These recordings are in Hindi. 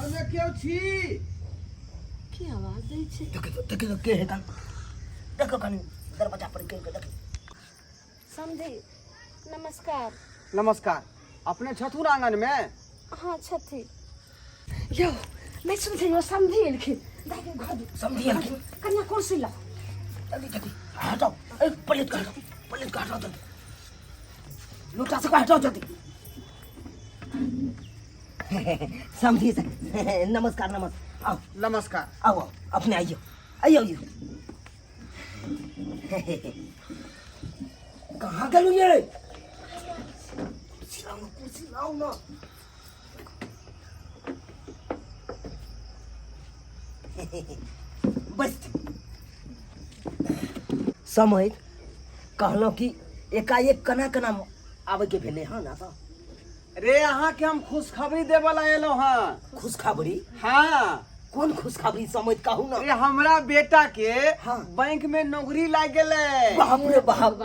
घर में क्यों छी? की आवाज दै छै? देखो के है कान देखो कान दरवाजा पर के देखो समझी नमस्कार। नमस्कार। अपने छथुन आंगन में? हाँ छथी। यो मैं समझे यो समझी एलखिन दाके घर समझी एलखिन कन्या कुर्सी ला जल्दी हटाओ ए प्लेट का हटाओ जल्दी लोटा से हटाओ जल्दी समझी से नमस्कार आओ नमस्कार। आओ अपने आइयो कहाँ गलू ये कुर्सी लाओ ना बस समय कहलो कि एकाएक कना आवे के भेले हाँ ना तो रे अहाँ के हम खुशखबरी देवे ला एलो हां। खुशखबरी? हाँ। कौन खुशखबरी समय कहू ना? रे हमरा बेटा के हाँ। बैंक में नौकरी लाग गेले। बाप रे बाप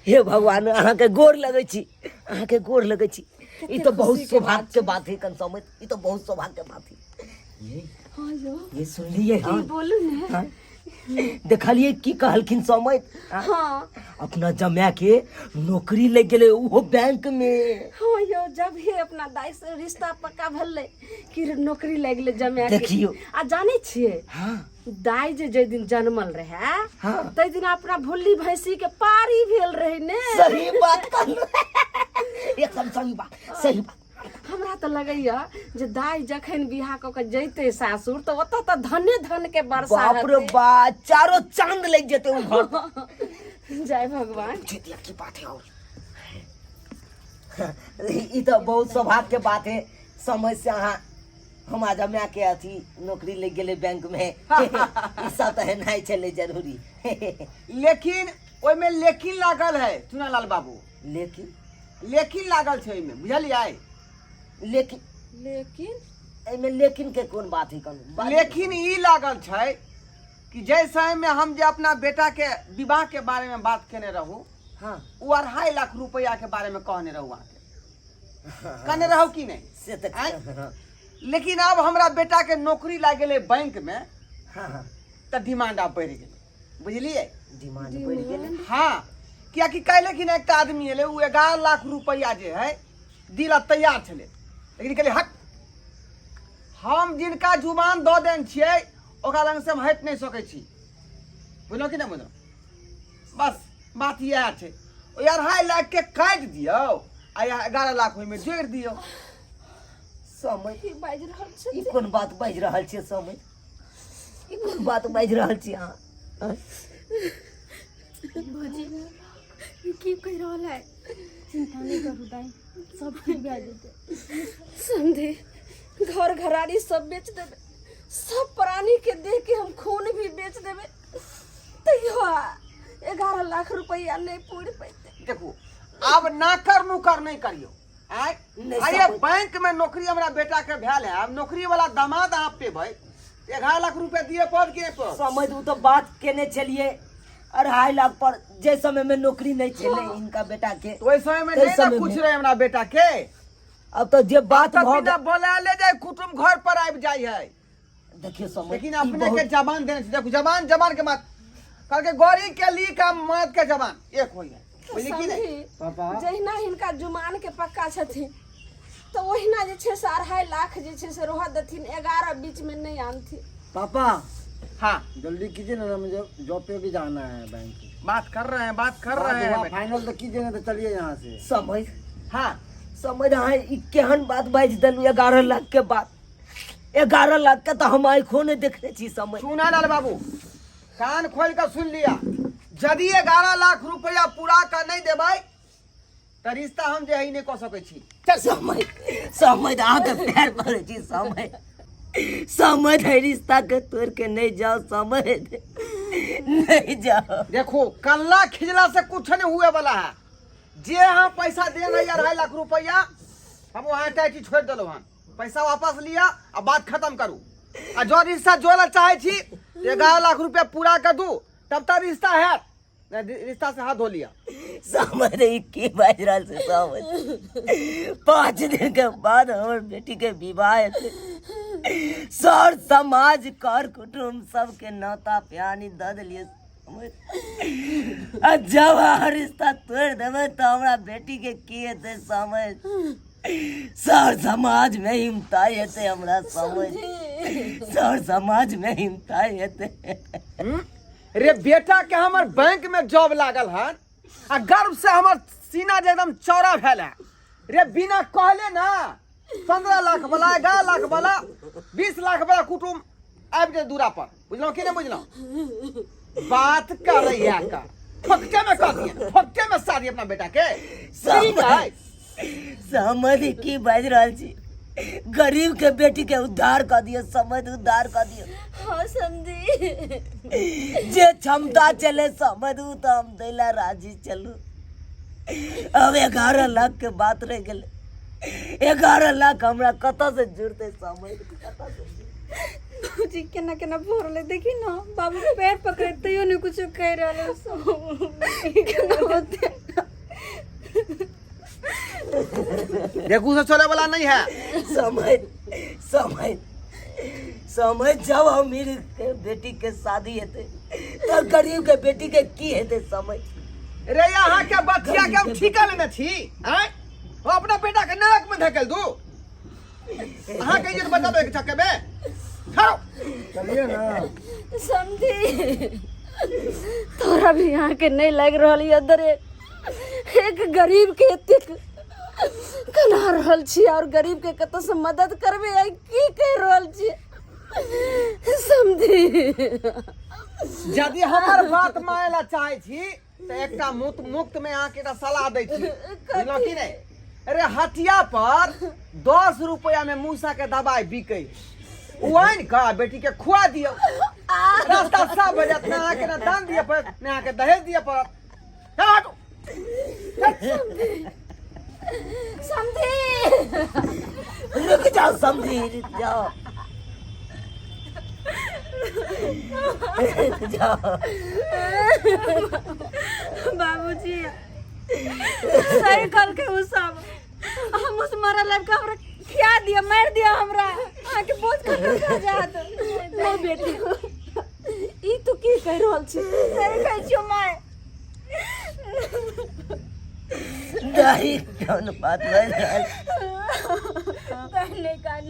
हे भगवान अहाँ के गोर लगै छी ई तो बहुत सौभाग्य के बात है कन समय ई तो बहुत सौभाग्य के बात है ये सुन लिए हाँ बोलू ने हाँ? देखलिए की कहलखिन समय हाँ अपना जमाया के नौकरी लग गेले वो बैंक में। हाँ यो जब ही अपना दाई से रिश्ता पक्का भले कि नौकरी लग गेले जमाया के। देखियो आ जाने छिए हाँ दाई जे दिन जन्मल रहे हाँ तै दिन अपना भुल्ली भैंसी के पारी भेल रहे ने। सही बात कहलो एकदम सही बात हमरा तो लगैया जे दाई जखन बियाह क के जैते सासुर तो ओत त धन के वर्षा बाप रे बा चारों चांद लग जेते उ घर। जय भगवान चितिया की बात है और ई तो बहुत सौभाग्य के बात है समय से हम आज मैं के अथी नौकरी लग गेले बैंक में ई सब तो है नहीं चले जरूरी लेकिन ओय में लेकिन लागल है चुनालाल बाबू। लेकिन लागल छै ओय में बुझलियै? लेकिन एमे लेकिन के कौन बात है कौन? लेकिन ई लागल छै कि जैसे में हम जे अपना बेटा के विवाह के बारे में बात केने रहू हाँ वो 2.5 लाख रुपया के बारे में कहने रहू अहाँ के कहने रहू कि नहीं से तक हाँ। लेकिन अब हमरा बेटा के नौकरी लाग गेले बैंक में हाँ त डिमांड अब बढ़ गेले बुझलिए? डिमांड बढ़ गेले हाँ क्या कि कहले कि एक आदमी एले उ 11 लाख रुपया जे है दिला तैयार छले लेकिन कहले हट हम जिनका जुबान दो देन छियै ओकरा लंग से हम हट नहीं सकै छी। बुझलो कि नहीं बुझलो? बस बात यह है ओ 2.5 लाख के काट दियो आ 11 लाख ओहि में जोड़ दियो। समय की बाज रहल छै? ई कोन बात बाज रहल छियै समय? ई कोन बात बाज रहल छियै अहाँ? भौजी की कह रहल है? चिंता नहीं करू दाई सब ठीक भए जेतै। समझे घर घराड़ी सब बेच देबे सब प्राणी के देह के हम खून भी बेच देबे तैयो 11 लाख रुपया नहीं पूर पैते। देखो अब नाकर नुकर नहीं करियो आइए बैंक में नौकरी हमरा बेटा के भेल है अब नौकरी वाला दामाद आप पे भाई 11 लाख रुपया दिए पद के पर समझ तो बात केने चलिए 2.5 लाख पर जे समय में नौकरी नहीं चले इनका बेटा के तो ओइ समय में नहीं ना कुछ रहे हमरा बेटा के। अब तो जे बात बिना बोला ले जाए कुटुम घर पर आबि जाय है। देखिए समझ लेकिन अपने के जबान देने देखो जबान के मत कल के गौरी के ली का मत के जबान एक होई है बुझली कि नहीं? पापा जहिना हिनका जुमान के पक्का छथिन तो ओहिना जे छै 2.5 लाख जे छै से रह देथिन 11 बीच में नहीं आनथि। पापा हाँ जल्दी कीजिए ना मुझे जॉब पे भी जाना है बैंक। बात कर रहे हैं फाइनल तो कीजिए ना तो चलिए यहाँ से। समझ हाँ समझ रहा ई केहन बात बाज देलू 11 लाख के बात 11 लाख के तो हम आँखों ने देखने छी समझ। सुना लाल बाबू कान खोल कर सुन लिया यदि 11 लाख रुपया पूरा कर नहीं देबै तो रिश्ता हम जे है नहीं कह सकै छी। समझ अहाँ के पैर पड़े छी समझ है रिश्ता के तोड़ के नहीं जाओ समझ नहीं जाओ। देखो कल्ला खिजला से कुछ नहीं हुए वाला है जे हम पैसा दे रहे 2.5 लाख रुपया हम वहाँ टाइटी छोड़ दिलो हन पैसा वापस लिया अब बात खत्म करू आ जो रिश्ता जोड़ना चाहे छी 11 लाख रुपया पूरा कर दू तब तक रिश्ता है रिश्ता से हाथ धो लिया। समझ रही की बाज रहा से समझ 5 दिन के बाद हमारे बेटी के विवाह सर समाज कर कुटुम्ब सबके नौता प्यानी दे दिलिए। जब रिश्ता तोड़ देवे तो हमरा बेटी के की हेते समझ। सर समाज में हिमताई हेते हमरा समझ। सर समाज में हिमताई हेते। रे बेटा के हमर बैंक में जॉब लागल है आ गर्व से हमर सीना जे एकदम चौड़ा भेल है। रे बिना कहले ना 15 लाख वाला 11 लाख वाला 20 लाख वाला कुटुम्ब आबि जाए दूरा पर। बुझलो कि नहीं बुझलो? बात कर रही है का फटके में कर दिया, फटके में शादी अपना बेटा के ठीक है। समझ की बाज रहल छी। गरीब के बेटी के उद्धार कर दियो, समझ उद्धार कर दियो। हाँ समझी। जे क्षमता चले समझ तो हम दैला राजी चलू। अब 11 लाख के बात रह गेले। 11 लाख हमरा कत से जुड़ते समझ कत से। बाबूजी केना केना भोरले देखी ना, बाबू पैर पकड़े तैयो नहीं कुछ कह रहले केना होते। देखू से चले वाला नहीं है। समझ समझ समझ जब अमीर के बेटी के शादी हेते तो गरीब के बेटी के की हेते समझ। रे यहाँ के बच्चिया के हम ठीका लेने छी हैं? वो अपना बेटा के नरक में धकेल दू। अहाँ के इज्जत बचाबे के चक्कर में खड़ो चलिए ना। समझी तोरा भी यहाँ के नहीं लग रही अंदर एक गरीब के एतेक कना रहल छी और गरीब के कत से मदद करबे आई की कह रहल छी समझी। यदि हमार बात मानेला चाहे छी तो एकटा मुक्त में अहाँ के सलाह दै छी। बुझलो कि नहीं? अरे हटिया पर 10 रुपया में मूसा के दवाई बिकै। वाइन का बेटी के खुआ दियो। रास्ता साफ हो जात ना। अहाँ के ना दान दिए पर ना अहाँ के दहेज दिए पर। चलो हटो। समझी रुक जाओ समझी रुक जाओ। रुक जाओ बाबूजी सही कल के उ सब हम उस मरल लड़का हमरा खिया दिया मार दिया हमरा आके बोझ कर जात नहीं बेटी ई तो की कह रहल छी सही कह छियो माय दाई कौन बात बोल रहल। पहले कान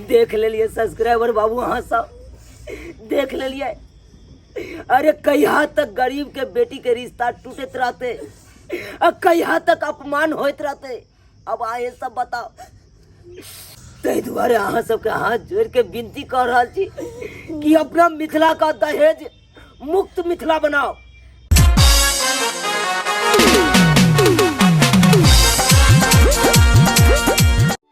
देख लेलिए सब्सक्राइबर बाबू अहाँ सब देख लेलिए। अरे कहिया तक गरीब के बेटी के रिश्ता टूटत रहते और कहिया तक अपमान होत रहते। अब आए सब बताओ। तै दुआरे अहाँ सबके हाथ जोड़ के विनती कर रहल छी कि अपना मिथिला का दहेज मुक्त मिथिला बनाओ।